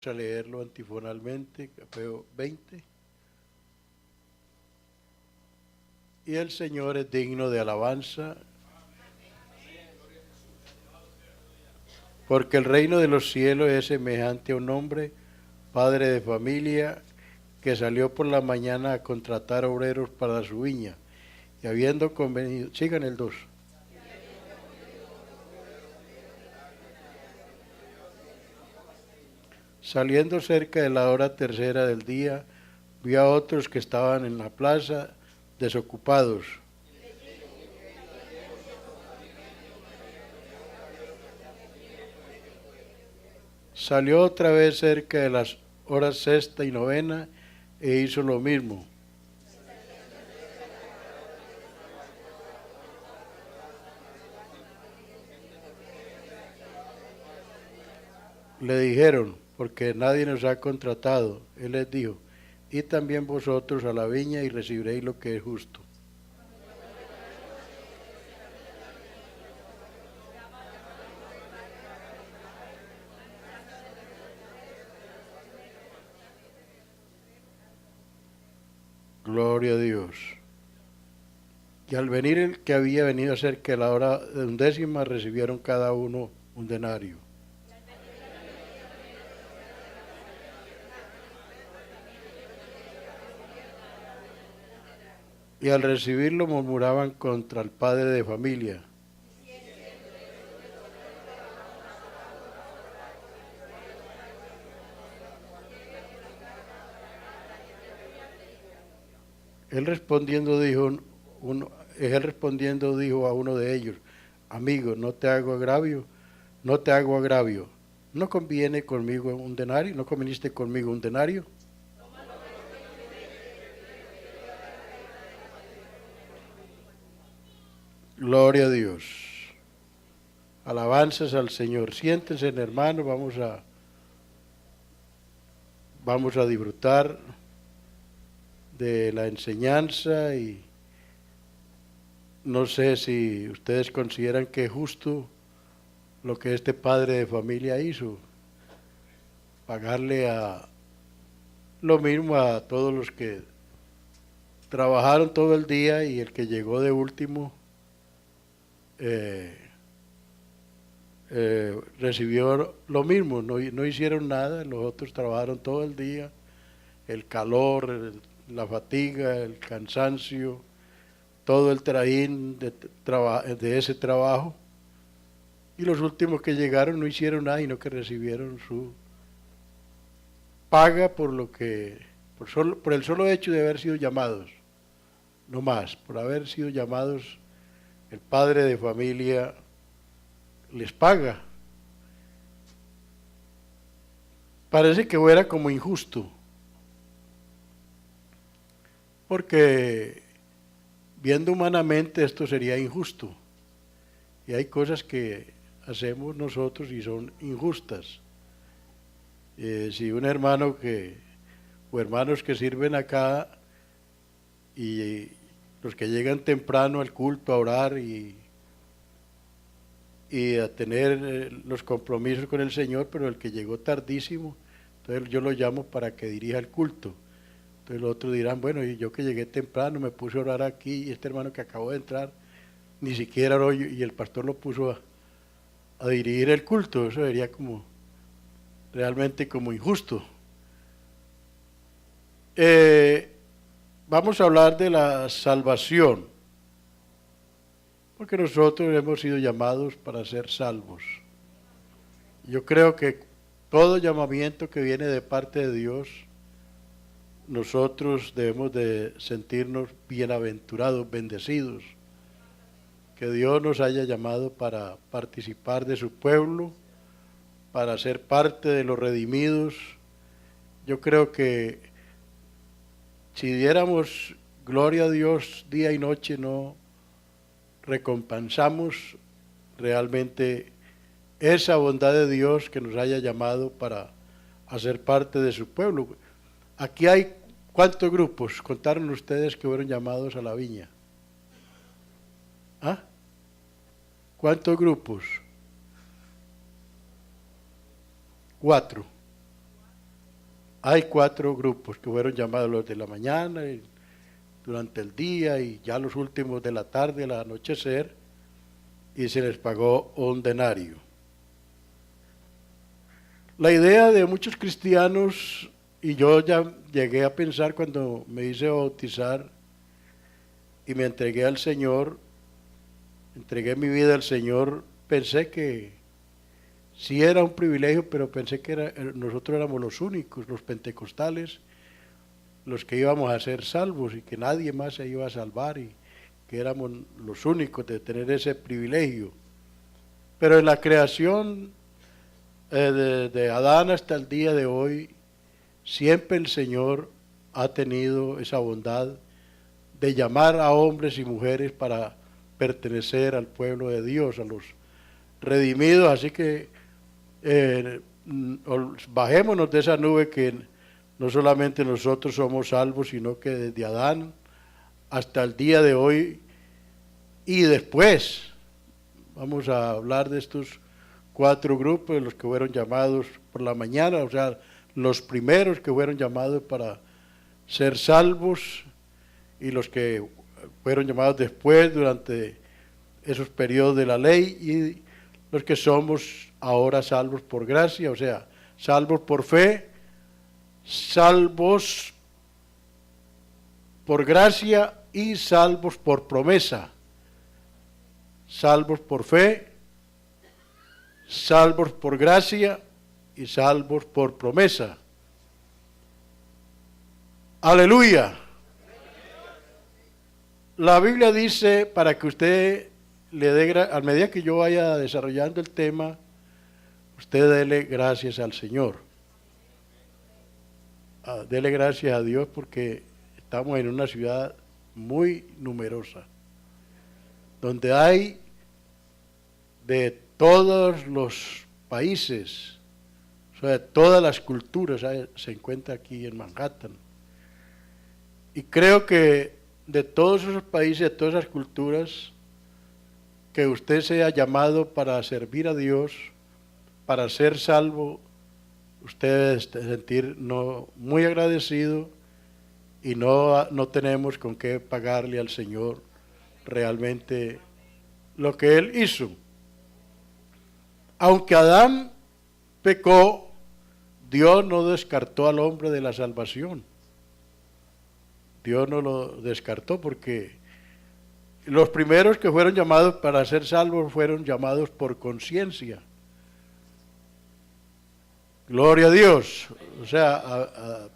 A leerlo antifonalmente, capítulo 20. Y el Señor es digno de alabanza, porque el reino de los cielos es semejante a un hombre, padre de familia, que salió por la mañana a contratar obreros para su viña, y habiendo convenido, sigan el 2. Saliendo cerca de la hora tercera del día, vio a otros que estaban en la plaza desocupados. Salió otra vez cerca de las horas sexta y novena e hizo lo mismo. Le dijeron, porque nadie nos ha contratado. Él les dijo, y también vosotros a la viña y recibiréis lo que es justo. Gloria a Dios. Y al venir el que había venido cerca de la hora de undécima, recibieron cada uno un denario. Y al recibirlo murmuraban contra el padre de familia. Él respondiendo dijo, él respondiendo dijo a uno de ellos, amigo, no te hago agravio, no te hago agravio. ¿No conviene conmigo un denario? ¿No conviniste conmigo un denario? Gloria a Dios. Alabanzas al Señor. Siéntense, hermanos, vamos a disfrutar de la enseñanza y no sé si ustedes consideran que es justo lo que este padre de familia hizo, pagarle a lo mismo a todos los que trabajaron todo el día y el que llegó de último recibió lo mismo, no hicieron nada, los otros trabajaron todo el día, el calor, la fatiga, el cansancio, todo el trajín de ese trabajo, y los últimos que llegaron no hicieron nada, sino que recibieron su paga por el solo hecho de haber sido llamados, no más, por haber sido llamados, el padre de familia les paga. Parece que fuera como injusto, porque viendo humanamente esto sería injusto, y hay cosas que hacemos nosotros y son injustas. Si un hermano o hermanos que sirven acá y los que llegan temprano al culto a orar y a tener los compromisos con el Señor, pero el que llegó tardísimo, entonces yo lo llamo para que dirija el culto. Entonces los otros dirán, bueno, y yo que llegué temprano, me puse a orar aquí, y este hermano que acabó de entrar, ni siquiera oró, y el pastor lo puso a dirigir el culto. Eso sería como realmente como injusto. Vamos a hablar de la salvación, porque nosotros hemos sido llamados para ser salvos. Yo creo que todo llamamiento que viene de parte de Dios, nosotros debemos de sentirnos bienaventurados, bendecidos, que Dios nos haya llamado para participar de su pueblo, para ser parte de los redimidos. Yo creo que si diéramos gloria a Dios día y noche, no recompensamos realmente esa bondad de Dios que nos haya llamado para hacer parte de su pueblo. Aquí hay ¿cuántos grupos contaron ustedes que fueron llamados a la viña? ¿Ah? ¿Cuántos grupos? 4. hay 4 grupos que fueron llamados: los de la mañana, y durante el día, y ya los últimos de la tarde, al anochecer, y se les pagó un denario. La idea de muchos cristianos, y yo ya llegué a pensar cuando me hice bautizar y me entregué al Señor, entregué mi vida al Señor, pensé que sí era un privilegio, pero pensé que nosotros éramos los únicos, los pentecostales, los que íbamos a ser salvos y que nadie más se iba a salvar y que éramos los únicos de tener ese privilegio. Pero en la creación de Adán hasta el día de hoy, siempre el Señor ha tenido esa bondad de llamar a hombres y mujeres para pertenecer al pueblo de Dios, a los redimidos. Así que bajémonos de esa nube que no solamente nosotros somos salvos, sino que desde Adán hasta el día de hoy y después vamos a hablar de estos 4 grupos, los que fueron llamados por la mañana, o sea, los primeros que fueron llamados para ser salvos, y los que fueron llamados después durante esos periodos de la ley, y los que somos ahora salvos por gracia, o sea, salvos por fe, salvos por gracia y salvos por promesa. Salvos por fe, salvos por gracia y salvos por promesa. Aleluya. La Biblia dice, para que usted le dé, a medida que yo vaya desarrollando el tema, usted dele gracias al Señor. Dele gracias a Dios porque estamos en una ciudad muy numerosa, donde hay de todos los países, o sea, de todas las culturas, se encuentra aquí en Manhattan. Y creo que de todos esos países, de todas esas culturas, que usted sea llamado para servir a Dios, para ser salvo, usted debe sentir muy agradecido, y no tenemos con qué pagarle al Señor realmente lo que Él hizo. Aunque Adán pecó, Dios no descartó al hombre de la salvación. Dios no lo descartó, porque los primeros que fueron llamados para ser salvos fueron llamados por conciencia. Gloria a Dios. O sea,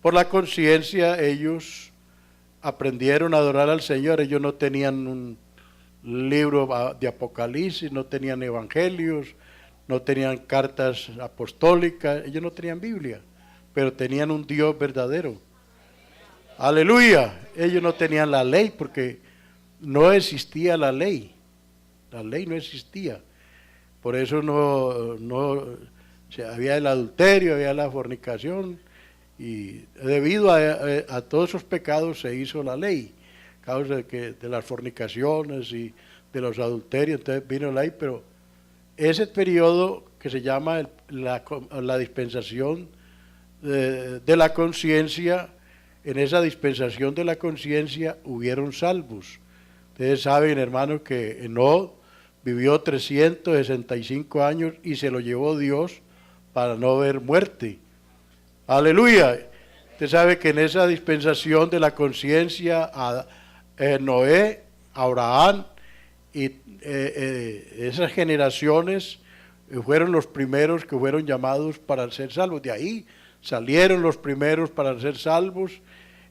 por la conciencia ellos aprendieron a adorar al Señor. Ellos no tenían un libro de Apocalipsis, no tenían evangelios, no tenían cartas apostólicas, ellos no tenían Biblia, pero tenían un Dios verdadero. Aleluya. Ellos no tenían la ley porque no existía la ley. La ley no existía. Por eso había el adulterio, había la fornicación, y debido a todos esos pecados se hizo la ley, a causa de las fornicaciones y de los adulterios. Entonces vino la ley, pero ese periodo que se llama la dispensación de la conciencia, en esa dispensación de la conciencia hubieron salvos. Ustedes saben, hermanos, que Enoc vivió 365 años y se lo llevó Dios para no ver muerte. Aleluya. Usted sabe que en esa dispensación de la conciencia, Noé, Abraham y esas generaciones fueron los primeros que fueron llamados para ser salvos. De ahí salieron los primeros para ser salvos,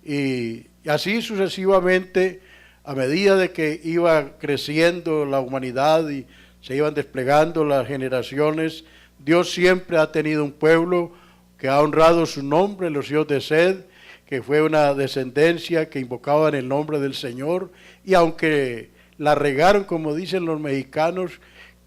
y así sucesivamente, a medida de que iba creciendo la humanidad y se iban desplegando las generaciones, Dios siempre ha tenido un pueblo que ha honrado su nombre, los hijos de Sed, que fue una descendencia que invocaban el nombre del Señor, y aunque la regaron, como dicen los mexicanos,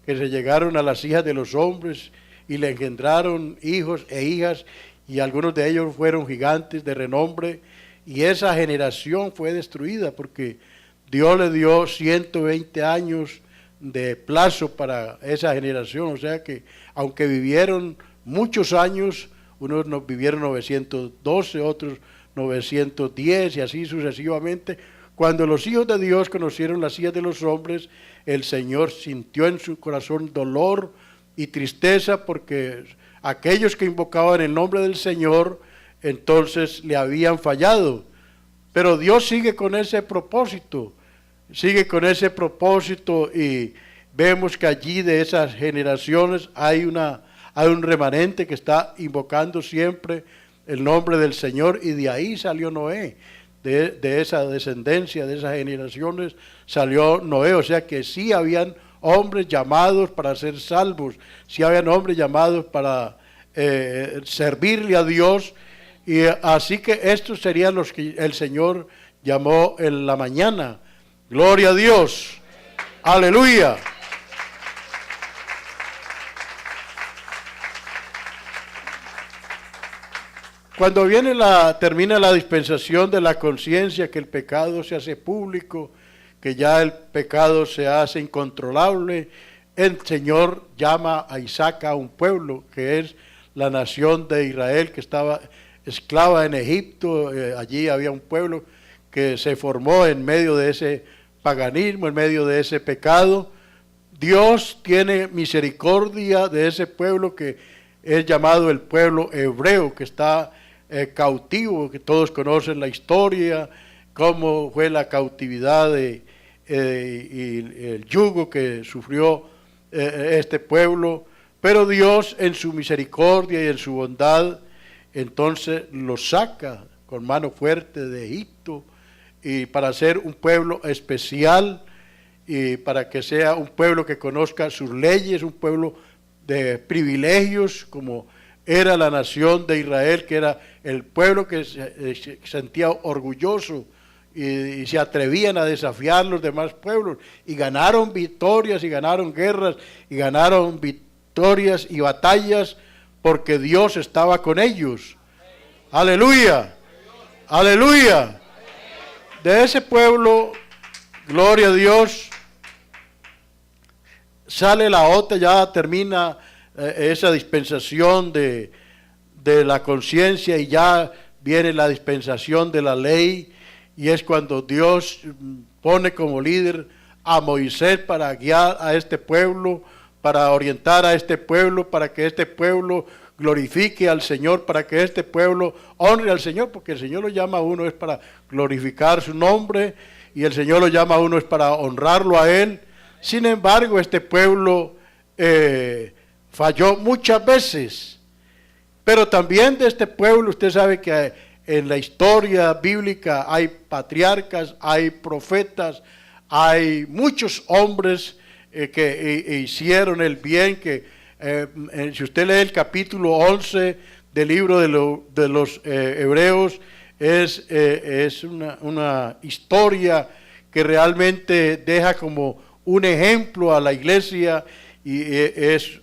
que se llegaron a las hijas de los hombres y le engendraron hijos e hijas, y algunos de ellos fueron gigantes de renombre, y esa generación fue destruida porque Dios le dio 120 años de plazo para esa generación. O sea que aunque vivieron muchos años, unos vivieron 912, otros 910 y así sucesivamente. Cuando los hijos de Dios conocieron las hijas de los hombres, el Señor sintió en su corazón dolor y tristeza porque aquellos que invocaban el nombre del Señor entonces le habían fallado. Pero Dios sigue con ese propósito, y vemos que allí de esas generaciones hay un remanente que está invocando siempre el nombre del Señor, y de ahí salió Noé, de esa descendencia, de esas generaciones salió Noé. O sea que sí habían hombres llamados para ser salvos, sí habían hombres llamados para servirle a Dios, y así que estos serían los que el Señor llamó en la mañana. Gloria a Dios, aleluya. Cuando termina la dispensación de la conciencia, que el pecado se hace público, que ya el pecado se hace incontrolable, el Señor llama a Isaac a un pueblo que es la nación de Israel, que estaba esclava en Egipto. Allí había un pueblo que se formó en medio de ese paganismo, en medio de ese pecado. Dios tiene misericordia de ese pueblo que es llamado el pueblo hebreo, que está cautivo, que todos conocen la historia, cómo fue la cautividad y el yugo que sufrió este pueblo. Pero Dios, en su misericordia y en su bondad, entonces los saca con mano fuerte de Egipto, y para ser un pueblo especial, y para que sea un pueblo que conozca sus leyes, un pueblo de privilegios, como era la nación de Israel, que era el pueblo que se sentía orgulloso y se atrevían a desafiar los demás pueblos, y ganaron victorias y ganaron guerras y ganaron victorias y batallas porque Dios estaba con ellos. Aleluya, aleluya. De ese pueblo, gloria a Dios, sale la otra, ya termina esa dispensación de la conciencia, y ya viene la dispensación de la ley, y es cuando Dios pone como líder a Moisés para guiar a este pueblo, para orientar a este pueblo, para que este pueblo glorifique al Señor, para que este pueblo honre al Señor, porque el Señor lo llama a uno es para glorificar su nombre, y el Señor lo llama a uno es para honrarlo a Él. Sin embargo, este pueblo falló muchas veces, pero también de este pueblo, usted sabe que en la historia bíblica hay patriarcas, hay profetas, hay muchos hombres que hicieron el bien, si usted lee el capítulo 11 del libro de los Hebreos, es una historia que realmente deja como un ejemplo a la iglesia, y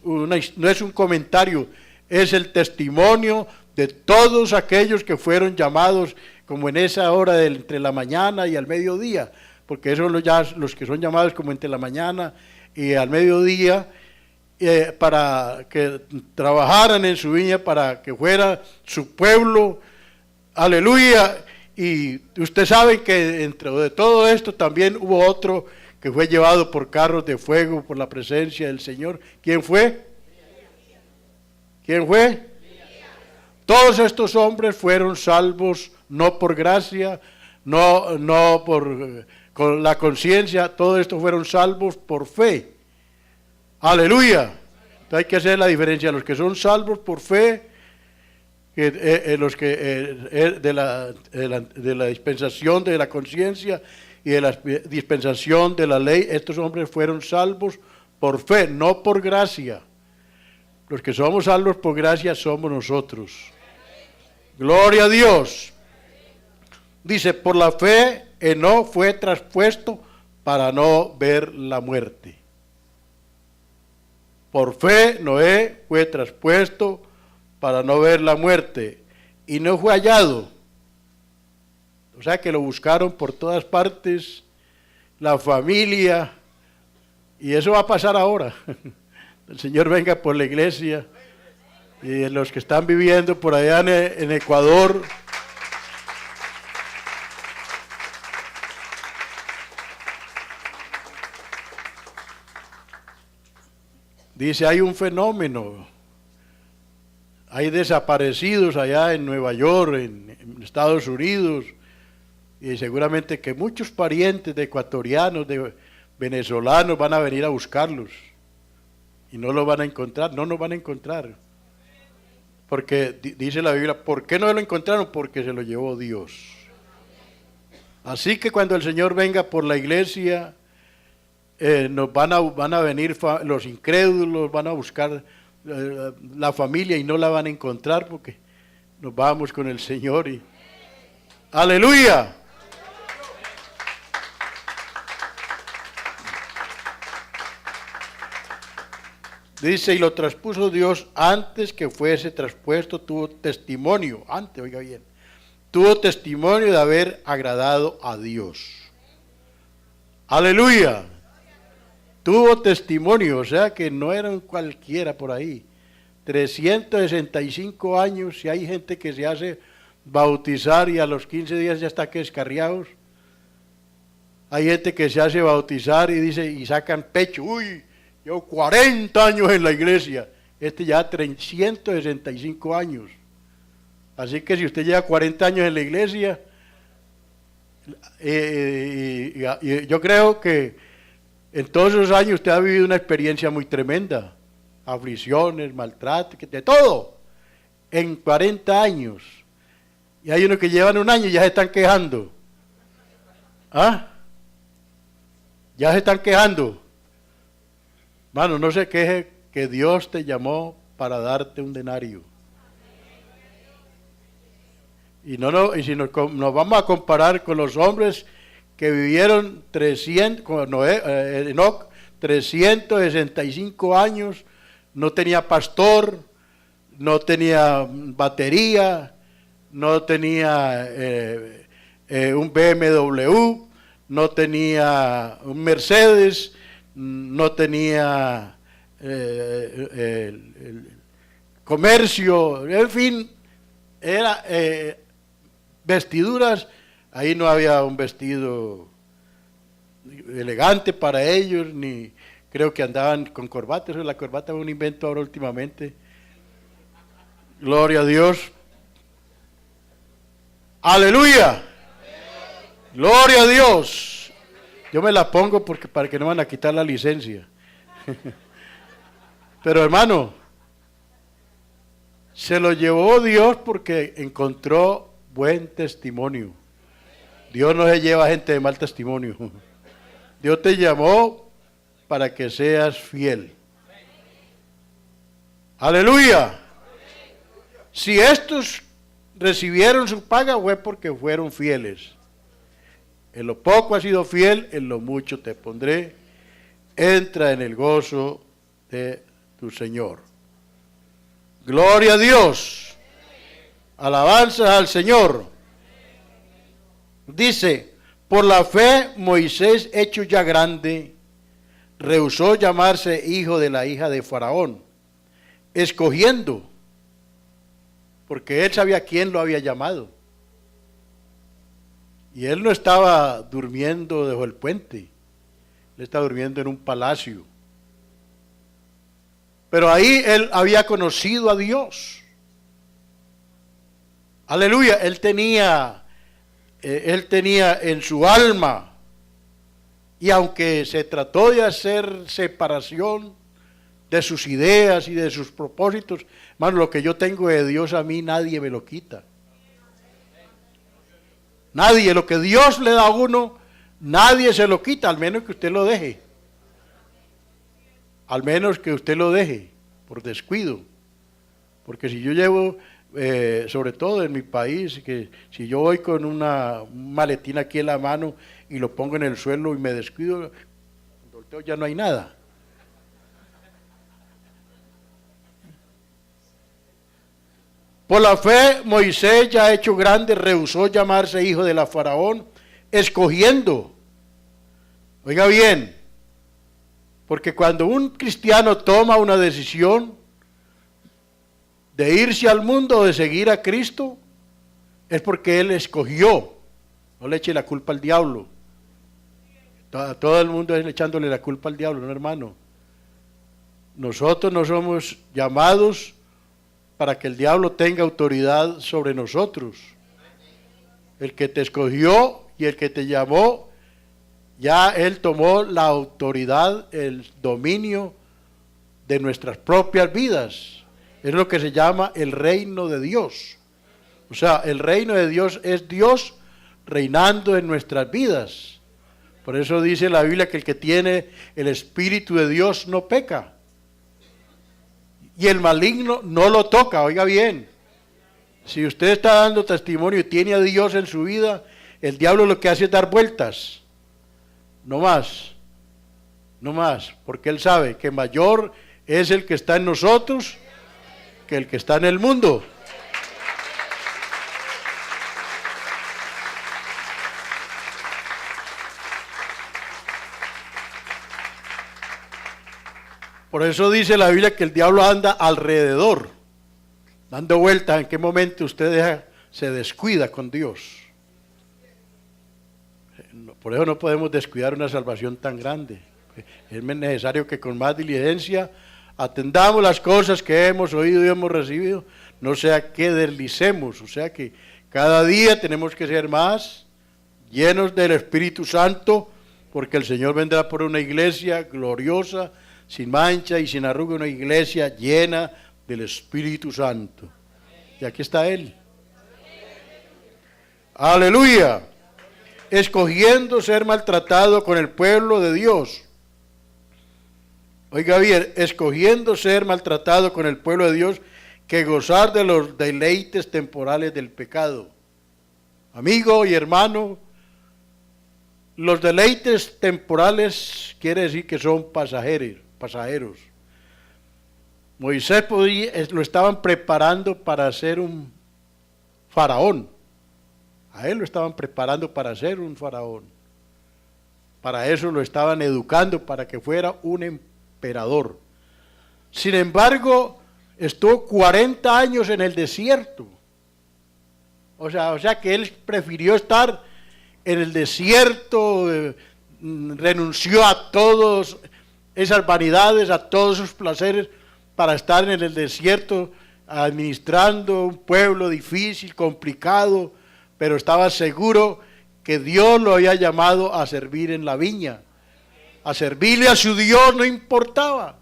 no es un comentario, es el testimonio de todos aquellos que fueron llamados como en esa hora entre la mañana y al mediodía, porque esos son ya los que son llamados como entre la mañana y al mediodía, para que trabajaran en su viña, para que fuera su pueblo. Aleluya. Y usted sabe que dentro de todo esto también hubo otro que fue llevado por carros de fuego por la presencia del Señor. ¿Quién fue? ¿Quién fue? Todos estos hombres fueron salvos no por gracia, no por con la conciencia, todos estos fueron salvos por fe. Aleluya. Entonces hay que hacer la diferencia, los que son salvos por fe, los que de la dispensación de la conciencia y de la dispensación de la ley. Estos hombres fueron salvos por fe, no por gracia. Los que somos salvos por gracia somos nosotros. Gloria a Dios. Dice, por la fe Enoc fue traspuesto para no ver la muerte. Por fe Noé fue traspuesto para no ver la muerte, y no fue hallado. O sea que lo buscaron por todas partes, la familia, y eso va a pasar ahora. El Señor venga por la iglesia, y los que están viviendo por allá en Ecuador. Dice, hay un fenómeno, hay desaparecidos allá en Nueva York, en Estados Unidos, y seguramente que muchos parientes de ecuatorianos, de venezolanos van a venir a buscarlos, y no los van a encontrar, no nos van a encontrar. Porque dice la Biblia, ¿por qué no lo encontraron? Porque se lo llevó Dios. Así que cuando el Señor venga por la iglesia, nos van a venir los incrédulos, van a buscar la familia y no la van a encontrar porque nos vamos con el Señor. Y ¡aleluya! Dice, y lo traspuso Dios antes que fuese traspuesto, tuvo testimonio, antes, oiga bien, tuvo testimonio de haber agradado a Dios. ¡Aleluya! Tuvo testimonio, o sea que no era un cualquiera por ahí. 365 años, si hay gente que se hace bautizar y a los 15 días ya está que descarriados. Hay gente que se hace bautizar y dice, y sacan pecho, uy, llevo 40 años en la iglesia, ya 365 años. Así que si usted lleva 40 años en la iglesia, yo creo que en todos esos años usted ha vivido una experiencia muy tremenda, aflicciones, maltrato, de todo, en 40 años. Y hay unos que llevan un año y ya se están quejando. ¿Ah? Ya se están quejando. Mano, no se queje que Dios te llamó para darte un denario. Y si nos vamos a comparar con los hombres que vivieron 365 años, no tenía pastor, no tenía batería, no tenía un BMW, no tenía un Mercedes, no tenía el comercio, en fin, era vestiduras. Ahí no había un vestido elegante para ellos, ni creo que andaban con corbatas. La corbata es un invento ahora últimamente. Gloria a Dios. ¡Aleluya! ¡Gloria a Dios! Yo me la pongo para que no van a quitar la licencia. Pero hermano, se lo llevó Dios porque encontró buen testimonio. Dios no se lleva gente de mal testimonio. Dios te llamó para que seas fiel. ¡Aleluya! Si estos recibieron su paga fue porque fueron fieles. En lo poco has sido fiel, en lo mucho te pondré. Entra en el gozo de tu Señor. Gloria a Dios. Alabanzas al Señor. Dice, por la fe Moisés, hecho ya grande, rehusó llamarse hijo de la hija de Faraón, escogiendo, porque él sabía quién lo había llamado. Y él no estaba durmiendo debajo del puente, él estaba durmiendo en un palacio. Pero ahí él había conocido a Dios. Aleluya, él tenía en su alma, y aunque se trató de hacer separación de sus ideas y de sus propósitos, hermano, lo que yo tengo de Dios a mí nadie me lo quita. Nadie, lo que Dios le da a uno, nadie se lo quita, al menos que usted lo deje. Al menos que usted lo deje por descuido. Porque si yo llevo, sobre todo en mi país, que si yo voy con un maletín aquí en la mano y lo pongo en el suelo y me descuido, volteo, ya no hay nada. Por la fe, Moisés, ya hecho grande, rehusó llamarse hijo de la Faraón, escogiendo. Oiga bien, porque cuando un cristiano toma una decisión, de irse al mundo, de seguir a Cristo, es porque Él escogió. No le eche la culpa al diablo. Todo el mundo es echándole la culpa al diablo, no, hermano. Nosotros no somos llamados para que el diablo tenga autoridad sobre nosotros. El que te escogió y el que te llamó, ya Él tomó la autoridad, el dominio de nuestras propias vidas. Es lo que se llama el reino de Dios. O sea, el reino de Dios es Dios reinando en nuestras vidas. Por eso dice la Biblia que el que tiene el Espíritu de Dios no peca. Y el maligno no lo toca, oiga bien. Si usted está dando testimonio y tiene a Dios en su vida, el diablo lo que hace es dar vueltas. No más, no más, porque él sabe que mayor es el que está en nosotros que el que está en el mundo. Por eso dice la Biblia que el diablo anda alrededor, dando vueltas. ¿En qué momento usted se descuida con Dios? Por eso no podemos descuidar una salvación tan grande. Es necesario que con más diligencia atendamos las cosas que hemos oído y hemos recibido, no sea que deslicemos, o sea que cada día tenemos que ser más llenos del Espíritu Santo, porque el Señor vendrá por una iglesia gloriosa, sin mancha y sin arruga, una iglesia llena del Espíritu Santo. Y aquí está Él. Aleluya. Escogiendo ser maltratado con el pueblo de Dios. Oiga bien, escogiendo ser maltratado con el pueblo de Dios, que gozar de los deleites temporales del pecado. Amigo y hermano, los deleites temporales quiere decir que son pasajeros. Moisés lo estaban preparando para ser un faraón. A él lo estaban preparando para ser un faraón. Para eso lo estaban educando, para que fuera un emperador. Sin embargo, estuvo 40 años en el desierto. O sea que él prefirió estar en el desierto, renunció a todas esas vanidades, a todos sus placeres, para estar en el desierto administrando un pueblo difícil, complicado, pero estaba seguro que Dios lo había llamado a servir en la viña. A servirle a su Dios no importaba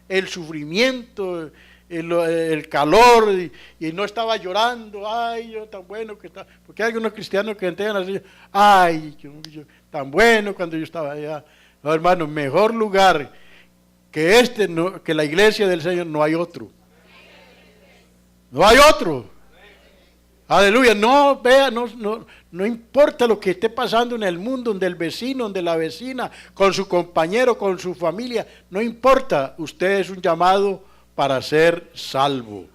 el sufrimiento, el calor, y no estaba llorando, ay, yo tan bueno que está, porque hay algunos cristianos que entregan así, ay, yo tan bueno cuando yo estaba allá. No, hermano, mejor lugar que que la iglesia del Señor no hay otro. No hay otro. Aleluya, no vea, no importa lo que esté pasando en el mundo, donde el vecino, donde la vecina, con su compañero, con su familia, no importa, usted es un llamado para ser salvo.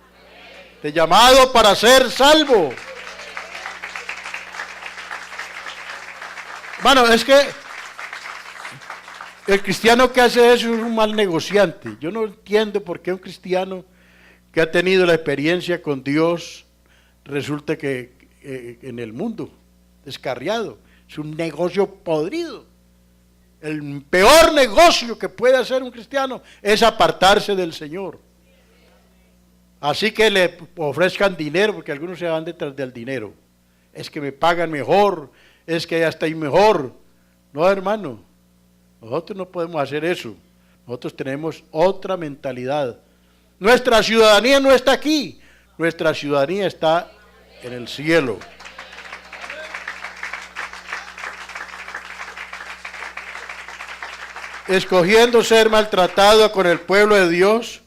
Usted es llamado para ser salvo. Bueno, es que el cristiano que hace eso es un mal negociante. Yo no entiendo por qué un cristiano que ha tenido la experiencia con Dios resulta que en el mundo, descarriado, es un negocio podrido. El peor negocio que puede hacer un cristiano es apartarse del Señor. Así que le ofrezcan dinero, porque algunos se van detrás del dinero. Es que me pagan mejor, es que ya está ahí mejor. No, hermano, nosotros no podemos hacer eso. Nosotros tenemos otra mentalidad. Nuestra ciudadanía no está aquí. Nuestra ciudadanía está en el cielo. Escogiendo ser maltratado con el pueblo de Dios,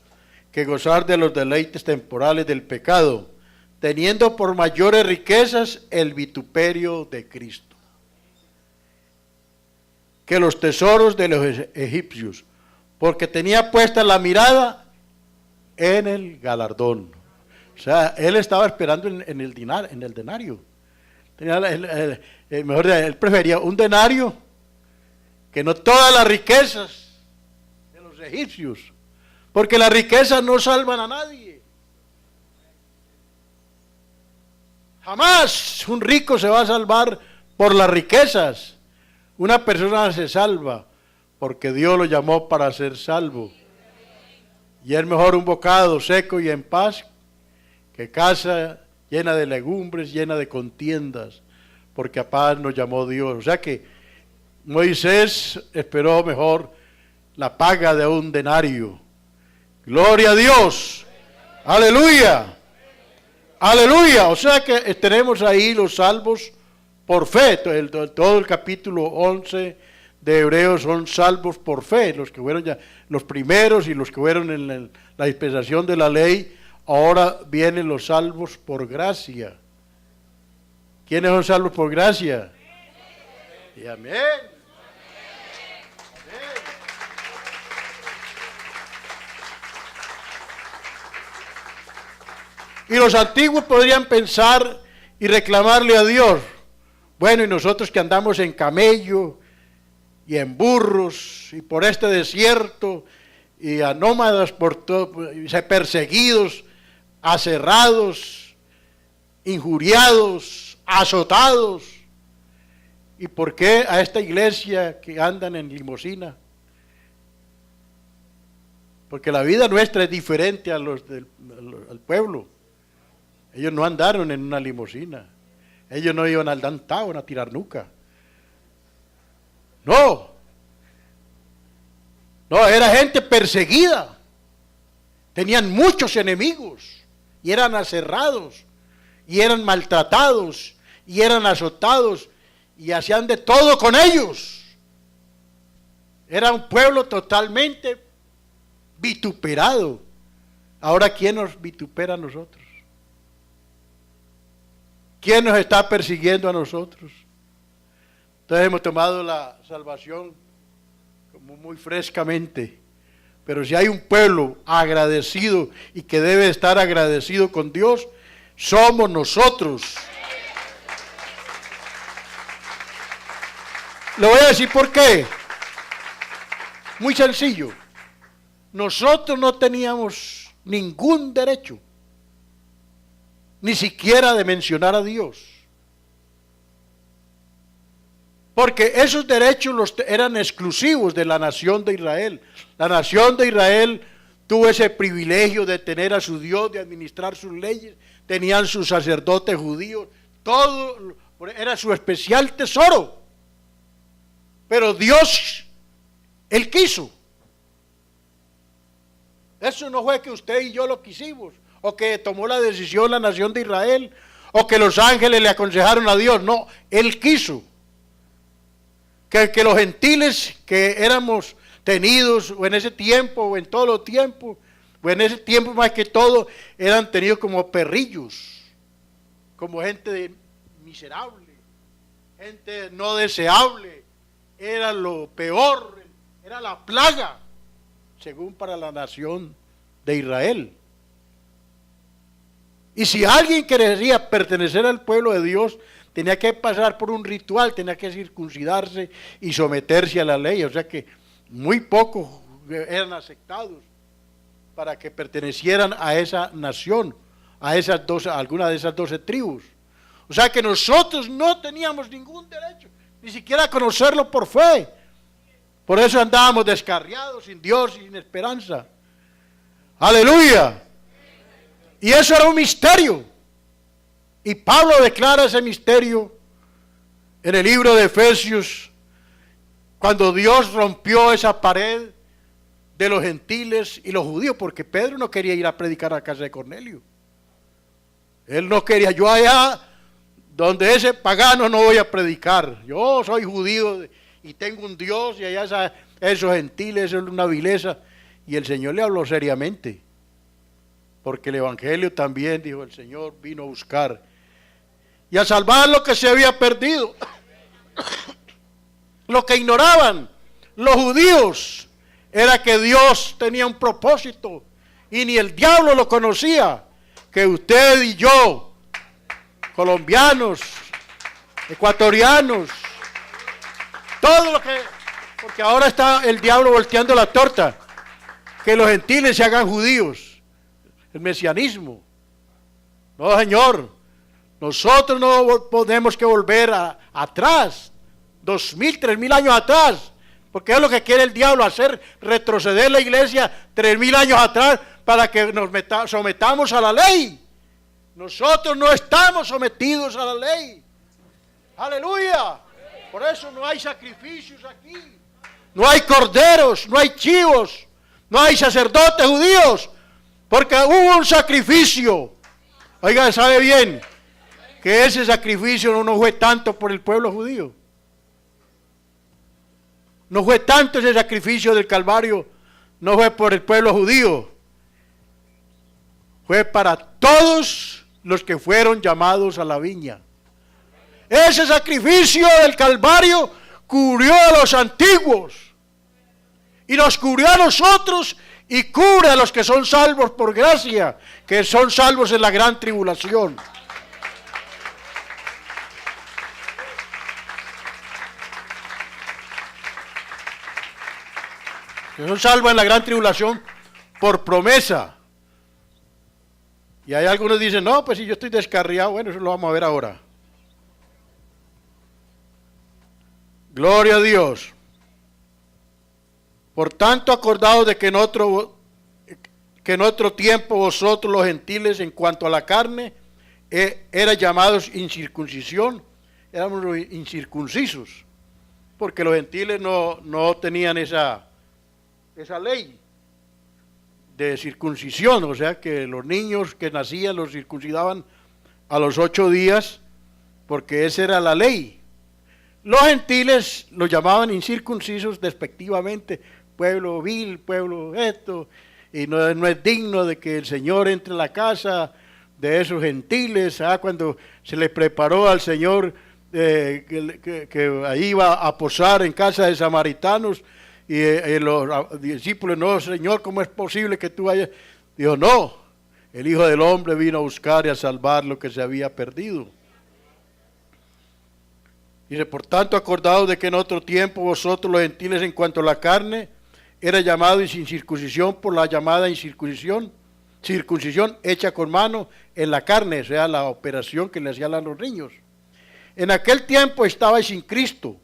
que gozar de los deleites temporales del pecado, teniendo por mayores riquezas el vituperio de Cristo, que los tesoros de los egipcios, porque tenía puesta la mirada en el galardón. O sea, él estaba esperando en el denario. Él prefería un denario que no todas las riquezas de los egipcios, porque las riquezas no salvan a nadie. Jamás un rico se va a salvar por las riquezas. Una persona se salva porque Dios lo llamó para ser salvo. Y es mejor un bocado seco y en paz que casa llena de legumbres, llena de contiendas, porque a paz nos llamó Dios. O sea que Moisés esperó mejor la paga de un denario. Gloria a Dios. Aleluya. Aleluya. O sea que tenemos ahí los salvos por fe. Todo el capítulo 11 de Hebreos son salvos por fe. Los que fueron ya los primeros y los que fueron en la dispensación de la ley. Ahora vienen los salvos por gracia. ¿Quiénes son salvos por gracia? Y amén. Y los antiguos podrían pensar y reclamarle a Dios, bueno, y nosotros que andamos en camello y en burros y por este desierto y a nómadas por todo, perseguidos, aserrados, injuriados, azotados, ¿y por qué a esta iglesia que andan en limusina? Porque la vida nuestra es diferente a los al pueblo. Ellos no andaron en una limusina. Ellos no iban al downtown a tirar nuca. No. No, era gente perseguida. Tenían muchos enemigos. Y eran aserrados. Y eran maltratados. Y eran azotados. Y hacían de todo con ellos. Era un pueblo totalmente vituperado. Ahora, ¿quién nos vitupera a nosotros? ¿Quién nos está persiguiendo a nosotros? Entonces hemos tomado la salvación como muy frescamente. Pero si hay un pueblo agradecido y que debe estar agradecido con Dios, somos nosotros. Le voy a decir por qué. Muy sencillo. Nosotros no teníamos ningún derecho, ni siquiera de mencionar a Dios. Porque esos derechos eran exclusivos de la nación de Israel. La nación de Israel tuvo ese privilegio de tener a su Dios, de administrar sus leyes, tenían sus sacerdotes judíos, todo era su especial tesoro. Pero Dios, Él quiso. Eso no fue que usted y yo lo quisimos, o que tomó la decisión la nación de Israel, o que los ángeles le aconsejaron a Dios. No, Él quiso que los gentiles que éramos tenidos, o en ese tiempo, o en todos los tiempos, o en ese tiempo más que todo, eran tenidos como perrillos, como gente miserable, gente no deseable, era lo peor, era la plaga, según para la nación de Israel. Y si alguien quería pertenecer al pueblo de Dios, tenía que pasar por un ritual, tenía que circuncidarse y someterse a la ley. O sea que muy pocos eran aceptados para que pertenecieran a esa nación, a alguna de esas 12 tribus. O sea que nosotros no teníamos ningún derecho, ni siquiera a conocerlo por fe. Por eso andábamos descarriados, sin Dios, sin esperanza. ¡Aleluya! Y eso era un misterio. Y Pablo declara ese misterio en el libro de Efesios, cuando Dios rompió esa pared de los gentiles y los judíos, porque Pedro no quería ir a predicar a la casa de Cornelio. Él no quería, yo allá donde ese pagano no voy a predicar. Yo soy judío y tengo un Dios, y allá esos gentiles, eso es una vileza. Y el Señor le habló seriamente, porque el evangelio también, dijo el Señor, vino a buscar y a salvar lo que se había perdido. Lo que ignoraban los judíos era que Dios tenía un propósito, y ni el diablo lo conocía, que usted y yo, colombianos, ecuatorianos, todo lo que, porque ahora está el diablo volteando la torta, que los gentiles se hagan judíos, el mesianismo. No, Señor, Nosotros no podemos que volver atrás, 2000, 3000 años atrás, porque es lo que quiere el diablo, hacer retroceder la iglesia 3000 años atrás para que nos sometamos a la ley. Nosotros no estamos sometidos a la ley. Aleluya. Por eso no hay sacrificios aquí. No hay corderos, no hay chivos, no hay sacerdotes judíos, porque hubo un sacrificio. Oiga, sabe bien que ese sacrificio no fue tanto por el pueblo judío. No fue tanto ese sacrificio del Calvario, no fue por el pueblo judío. Fue para todos los que fueron llamados a la viña. Ese sacrificio del Calvario cubrió a los antiguos y nos cubrió a nosotros y cubre a los que son salvos por gracia, que son salvos en la gran tribulación. Que son salvos en la gran tribulación por promesa. Y hay algunos que dicen, no, pues si yo estoy descarriado, bueno, eso lo vamos a ver ahora. Gloria a Dios. Por tanto, acordaos de que en otro tiempo vosotros los gentiles en cuanto a la carne eran llamados incircuncisión, éramos los incircuncisos, porque los gentiles no tenían esa ley de circuncisión, o sea que los niños que nacían los circuncidaban a los 8 días, porque esa era la ley. Los gentiles los llamaban incircuncisos despectivamente, pueblo vil, pueblo esto, y no es digno de que el Señor entre a la casa de esos gentiles. Cuando se le preparó al Señor que ahí iba a posar en casa de samaritanos, y los discípulos, no, Señor, ¿cómo es posible que tú vayas? Dijo, no, el Hijo del Hombre vino a buscar y a salvar lo que se había perdido. Dice, por tanto, acordaos de que en otro tiempo vosotros los gentiles en cuanto a la carne, era llamado sin circuncisión por la llamada incircuncisión, circuncisión hecha con mano en la carne, o sea, la operación que le hacían a los niños. En aquel tiempo estabais sin Cristo,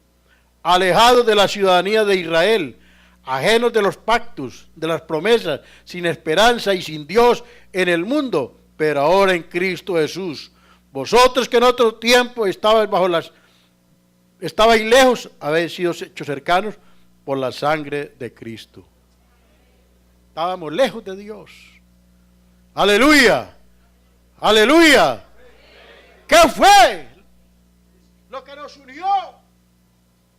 alejados de la ciudadanía de Israel, ajenos de los pactos, de las promesas, sin esperanza y sin Dios en el mundo, pero ahora en Cristo Jesús. Vosotros que en otro tiempo estabais lejos, habéis sido hechos cercanos por la sangre de Cristo. Estábamos lejos de Dios. Aleluya, aleluya. ¿Qué fue lo que nos unió?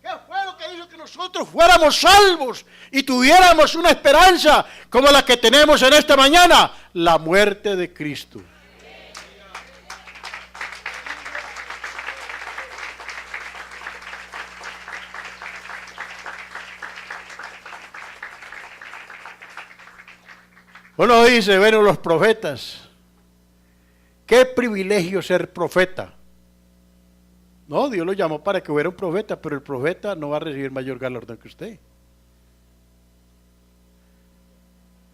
¿Qué fue lo que hizo que nosotros fuéramos salvos y tuviéramos una esperanza como la que tenemos en esta mañana? La muerte de Cristo. Uno dice, bueno, los profetas, qué privilegio ser profeta. No, Dios lo llamó para que hubiera un profeta, pero el profeta no va a recibir mayor galardón que usted.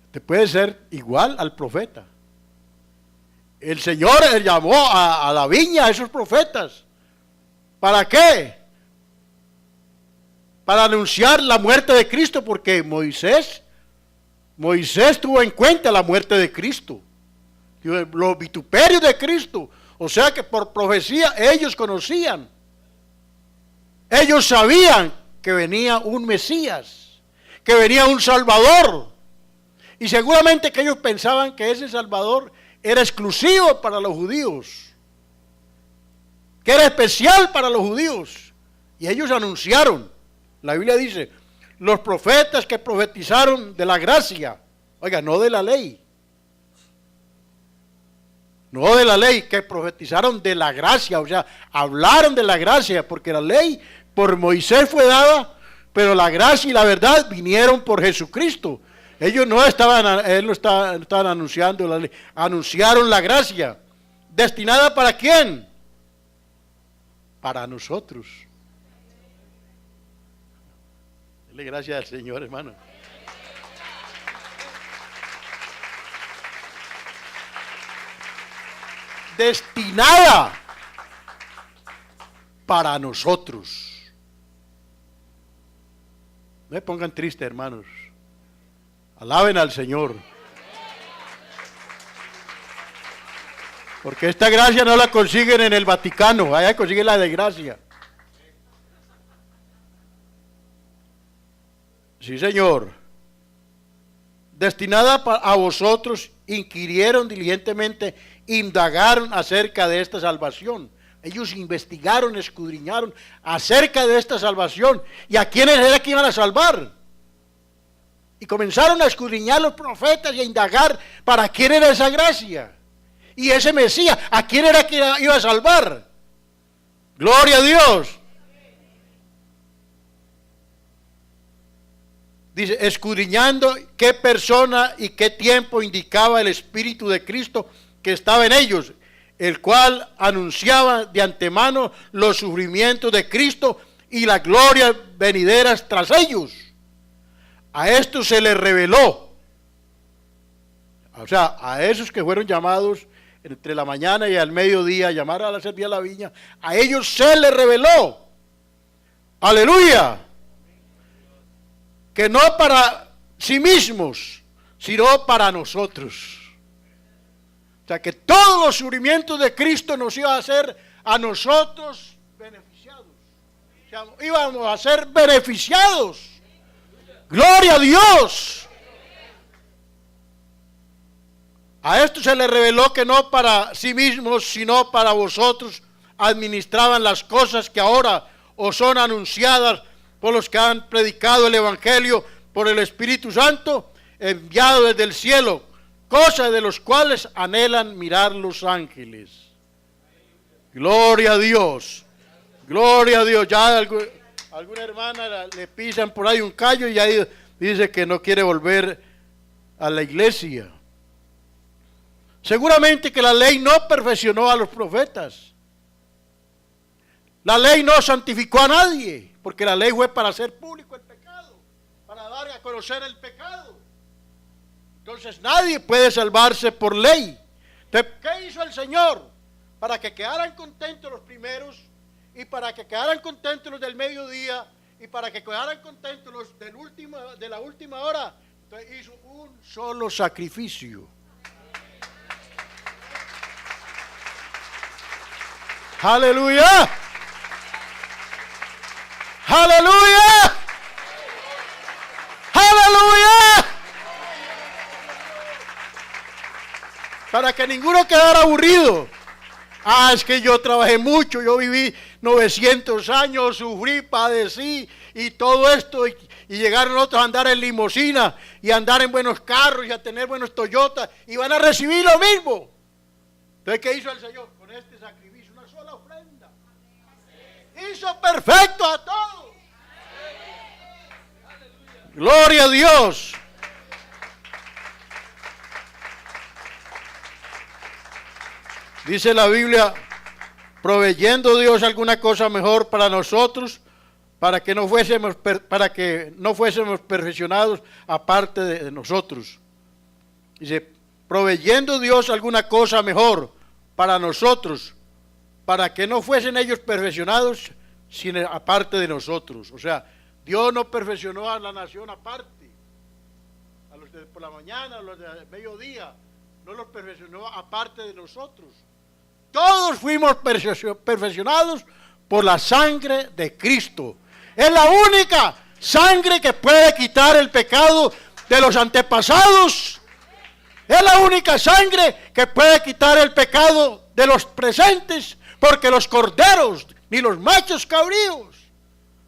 Usted puede ser igual al profeta. El Señor llamó a la viña a esos profetas. ¿Para qué? Para anunciar la muerte de Cristo, porque Moisés tuvo en cuenta la muerte de Cristo, los vituperios de Cristo. O sea que por profecía ellos conocían, ellos sabían que venía un Mesías, que venía un Salvador, y seguramente que ellos pensaban que ese Salvador era exclusivo para los judíos, que era especial para los judíos, y ellos anunciaron. La Biblia dice, los profetas que profetizaron de la gracia, oiga, no de la ley, no de la ley, que profetizaron de la gracia, o sea, hablaron de la gracia, porque la ley por Moisés fue dada, pero la gracia y la verdad vinieron por Jesucristo. Ellos no estaban anunciando la ley, anunciaron la gracia. ¿Destinada para quién? Para nosotros. Dele gracias al Señor, hermano. Destinada para nosotros. No me pongan tristes, hermanos. Alaben al Señor. Porque esta gracia no la consiguen en el Vaticano, allá consiguen la desgracia. Sí, Señor. Destinada a vosotros, inquirieron diligentemente, indagaron acerca de esta salvación. Ellos investigaron, escudriñaron acerca de esta salvación. ¿Y a quiénes era que iban a salvar? Y comenzaron a escudriñar los profetas y a indagar para quién era esa gracia. Y ese Mesías, ¿a quién era que iba a salvar? Gloria a Dios. Dice, escudriñando qué persona y qué tiempo indicaba el Espíritu de Cristo que estaba en ellos, el cual anunciaba de antemano los sufrimientos de Cristo y las glorias venideras tras ellos. A esto se les reveló, o sea, a esos que fueron llamados entre la mañana y al mediodía, llamar a la servir a la viña, a ellos se les reveló, aleluya, que no para sí mismos, sino para nosotros. O sea, que todos los sufrimientos de Cristo nos iban a hacer a nosotros beneficiados. O sea, íbamos a ser beneficiados. ¡Gloria a Dios! A esto se le reveló que no para sí mismos, sino para vosotros administraban las cosas que ahora os son anunciadas por los que han predicado el Evangelio por el Espíritu Santo, enviado desde el cielo, cosas de los cuales anhelan mirar los ángeles. Gloria a Dios, gloria a Dios. Ya alguna hermana le pisan por ahí un callo y ahí dice que no quiere volver a la iglesia. Seguramente que la ley no perfeccionó a los profetas. La ley no santificó a nadie, porque la ley fue para hacer público el pecado, para dar a conocer el pecado. Entonces nadie puede salvarse por ley. Entonces, ¿qué hizo el Señor? Para que quedaran contentos los primeros, y para que quedaran contentos los del mediodía, y para que quedaran contentos los de la última hora. Entonces hizo un solo sacrificio. ¡Aleluya! ¡Aleluya! ¡Aleluya! Para que ninguno quedara aburrido. Ah, es que yo trabajé mucho, yo viví 900 años, sufrí, padecí y todo esto, y llegaron otros a andar en limusina y a andar en buenos carros y a tener buenos Toyotas y van a recibir lo mismo. Entonces, ¿qué hizo el Señor? Con este sacrificio, una sola ofrenda. Hizo perfecto a todos. Gloria a Dios. Dice la Biblia, proveyendo Dios alguna cosa mejor para nosotros, para que no fuésemos perfeccionados aparte de nosotros. Dice, proveyendo Dios alguna cosa mejor para nosotros, para que no fuesen ellos perfeccionados sino aparte de nosotros. O sea, Dios no perfeccionó a la nación aparte, a los de por la mañana, a los de mediodía, no los perfeccionó aparte de nosotros. Todos fuimos perfeccionados por la sangre de Cristo. Es la única sangre que puede quitar el pecado de los antepasados. Es la única sangre que puede quitar el pecado de los presentes, porque los corderos ni los machos cabríos,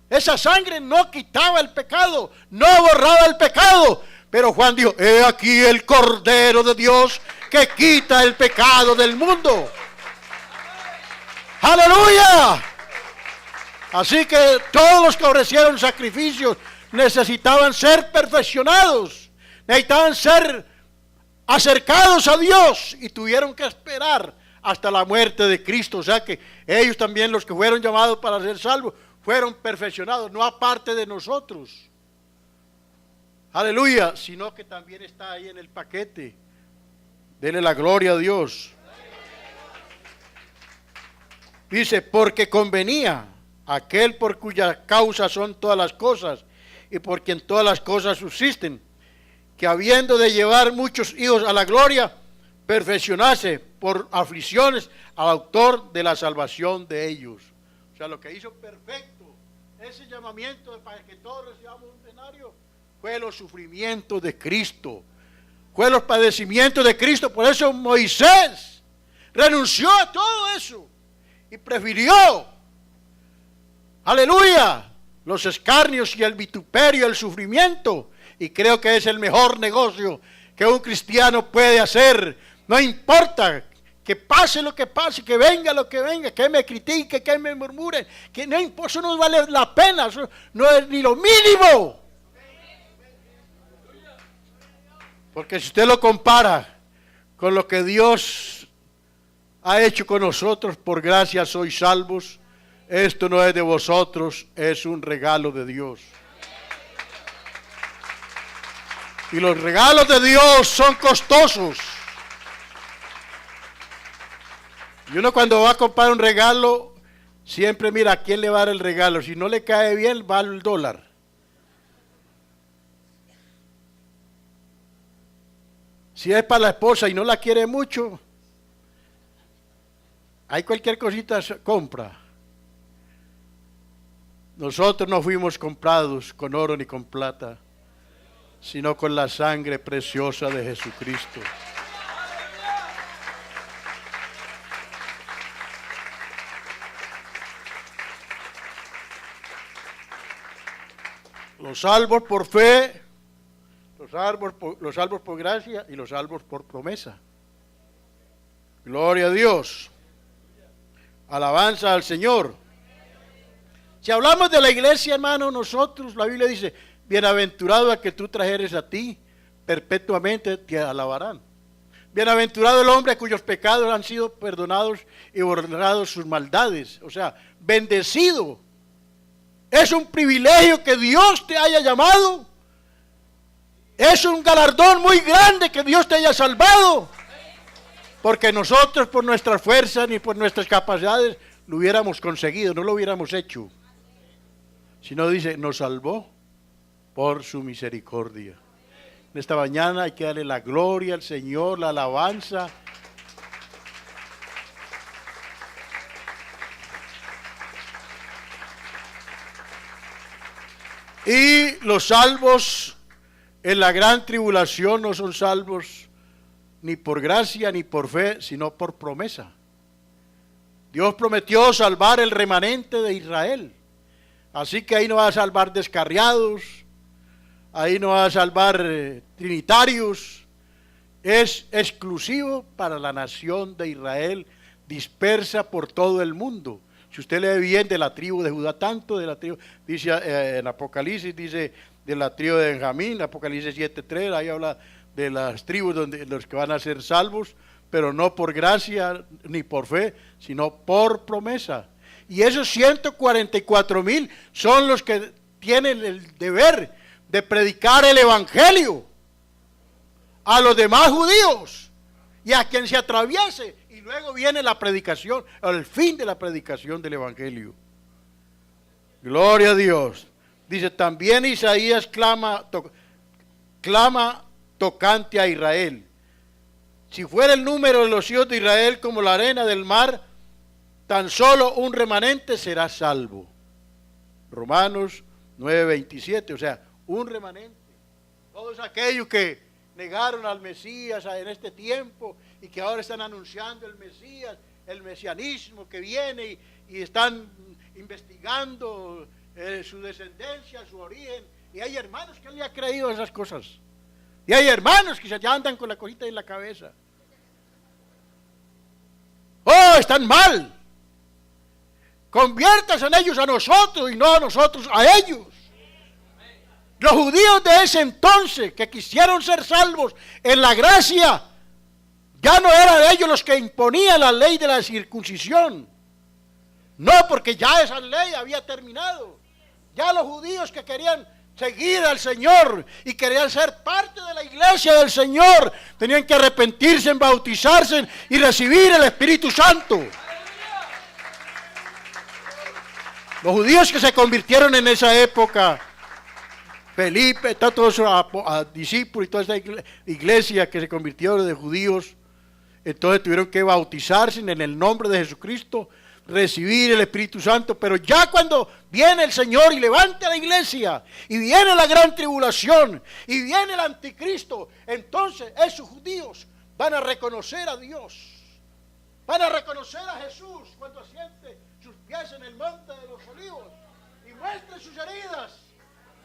esa sangre no quitaba el pecado, no borraba el pecado. Pero Juan dijo, he aquí el Cordero de Dios que quita el pecado del mundo. ¡Aleluya! Así que todos los que ofrecieron sacrificios necesitaban ser perfeccionados, necesitaban ser acercados a Dios y tuvieron que esperar hasta la muerte de Cristo. O sea que ellos también, los que fueron llamados para ser salvos, fueron perfeccionados, no aparte de nosotros. Aleluya, sino que también está ahí en el paquete. Dele la gloria a Dios. Dice, porque convenía. aquel por cuya causa son todas las cosas y por quien todas las cosas subsisten, que habiendo de llevar muchos hijos a la gloria, perfeccionase por aflicciones al autor de la salvación de ellos. O sea, lo que hizo perfecto ese llamamiento para que todos recibamos un denario fue los sufrimientos de Cristo, fue los padecimientos de Cristo. Por eso Moisés renunció a todo eso y prefirió, aleluya, los escarnios y el vituperio, el sufrimiento. Y creo que es el mejor negocio que un cristiano puede hacer. No importa que pase lo que pase, que venga lo que venga, que me critique, que me murmure, que no importa, eso no vale la pena, eso no es ni lo mínimo. Porque si usted lo compara con lo que Dios ha hecho con nosotros, por gracia sois salvos, esto no es de vosotros, es un regalo de Dios. Y los regalos de Dios son costosos. Y uno cuando va a comprar un regalo, siempre mira a quién le va a dar el regalo. Si no le cae bien, va al dólar. Si es para la esposa y no la quiere mucho, hay cualquier cosita compra. Nosotros no fuimos comprados con oro ni con plata, sino con la sangre preciosa de Jesucristo. Los salvos por fe, los salvos por gracia y los salvos por promesa. Gloria a Dios. Alabanza al Señor. Si hablamos de la iglesia, hermano, nosotros, la Biblia dice, bienaventurado a que tú trajeres a ti, perpetuamente te alabarán. Bienaventurado el hombre cuyos pecados han sido perdonados y borrados sus maldades. O sea, bendecido. Es un privilegio que Dios te haya llamado. Es un galardón muy grande que Dios te haya salvado. Porque nosotros por nuestras fuerzas ni por nuestras capacidades lo hubiéramos conseguido, no lo hubiéramos hecho. Sino dice, nos salvó por su misericordia. En esta mañana hay que darle la gloria al Señor, la alabanza. Y los salvos en la gran tribulación no son salvos ni por gracia ni por fe, sino por promesa. Dios prometió salvar el remanente de Israel. Así que ahí no va a salvar descarriados, ahí no va a salvar trinitarios. Es exclusivo para la nación de Israel, dispersa por todo el mundo. Si usted lee bien de la tribu de Judá, tanto de la tribu, dice en Apocalipsis, dice de la tribu de Benjamín, Apocalipsis 7:3, ahí habla de las tribus donde los que van a ser salvos, pero no por gracia ni por fe, sino por promesa. Y esos 144,000 son los que tienen el deber de predicar el evangelio a los demás judíos y a quien se atraviese. Y luego viene la predicación, el fin de la predicación del evangelio. Gloria a Dios. Dice, también Isaías clama tocante a Israel. Si fuera el número de los hijos de Israel como la arena del mar, tan solo un remanente será salvo. Romanos 9:27, o sea, un remanente. Todos aquellos que negaron al Mesías en este tiempo y que ahora están anunciando el Mesías, el mesianismo que viene y están investigando su descendencia, su origen. Y hay hermanos que le han creído esas cosas. Y hay hermanos que ya andan con la cosita en la cabeza. ¡Oh, están mal! Conviértanse en ellos a nosotros y no a nosotros a ellos. Los judíos de ese entonces que quisieron ser salvos en la gracia, ya no eran ellos los que imponían la ley de la circuncisión. No, porque ya esa ley había terminado. Ya los judíos que querían seguir al Señor y querían ser parte de la iglesia del Señor, tenían que arrepentirse, bautizarse y recibir el Espíritu Santo. Los judíos que se convirtieron en esa época, Felipe, todos los discípulos y toda esa iglesia que se convirtieron de judíos, entonces tuvieron que bautizarse en el nombre de Jesucristo, recibir el Espíritu Santo. Pero ya cuando viene el Señor y levanta la iglesia, y viene la gran tribulación, y viene el anticristo, entonces esos judíos van a reconocer a Dios, van a reconocer a Jesús cuando asiente sus pies en el monte de los olivos y muestre sus heridas.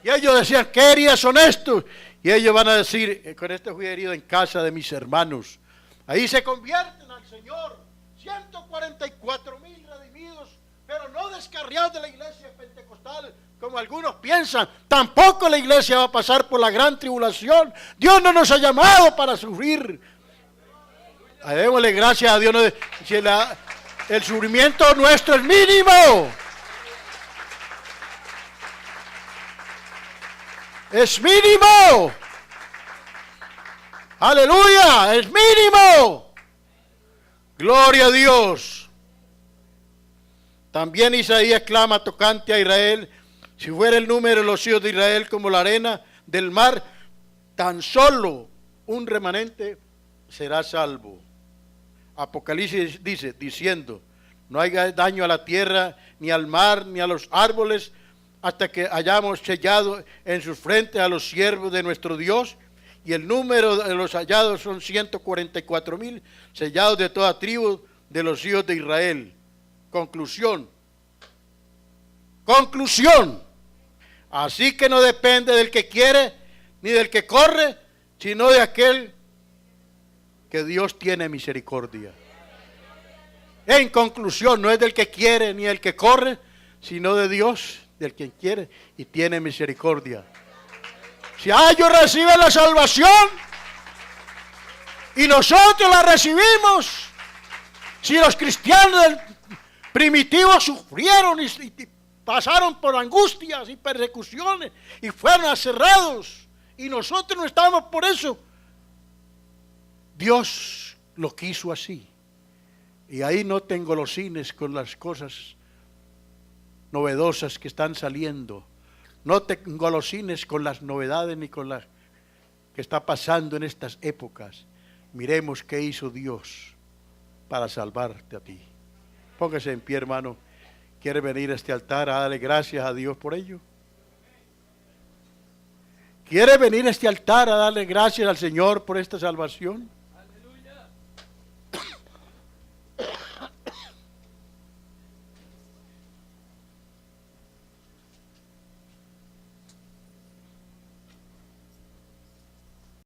Y ellos decían, ¿qué heridas son estos? Y ellos van a decir, con esto fui herido en casa de mis hermanos. Ahí se convierten al Señor 144,000 redimidos, pero no descarriados de la iglesia pentecostal, como algunos piensan. Tampoco la iglesia va a pasar por la gran tribulación. Dios no nos ha llamado para sufrir. Démosle gracias a Dios. El sufrimiento nuestro es mínimo. Es mínimo. Aleluya, es mínimo. Gloria a Dios. También Isaías clama tocante a Israel: si fuera el número de los hijos de Israel como la arena del mar, tan solo un remanente será salvo. Apocalipsis dice, diciendo, no haya daño a la tierra, ni al mar, ni a los árboles, hasta que hayamos sellado en sus frentes a los siervos de nuestro Dios. Y el número de los hallados son 144,000, sellados de toda tribu de los hijos de Israel. Conclusión. Así que no depende del que quiere, ni del que corre, sino de aquel que Dios tiene misericordia. En conclusión, no es del que quiere ni del que corre, sino de Dios, del que quiere y tiene misericordia. Si ellos reciben la salvación y nosotros la recibimos, si los cristianos primitivos sufrieron y pasaron por angustias y persecuciones y fueron aserrados, y nosotros no estamos por eso, Dios lo quiso así. Y ahí no te engolosines con las cosas novedosas que están saliendo. No te engolosines con las novedades ni con las que está pasando en estas épocas. Miremos qué hizo Dios para salvarte a ti. Póngase en pie, hermano. ¿Quiere venir a este altar a darle gracias a Dios por ello? ¿Quiere venir a este altar a darle gracias al Señor por esta salvación?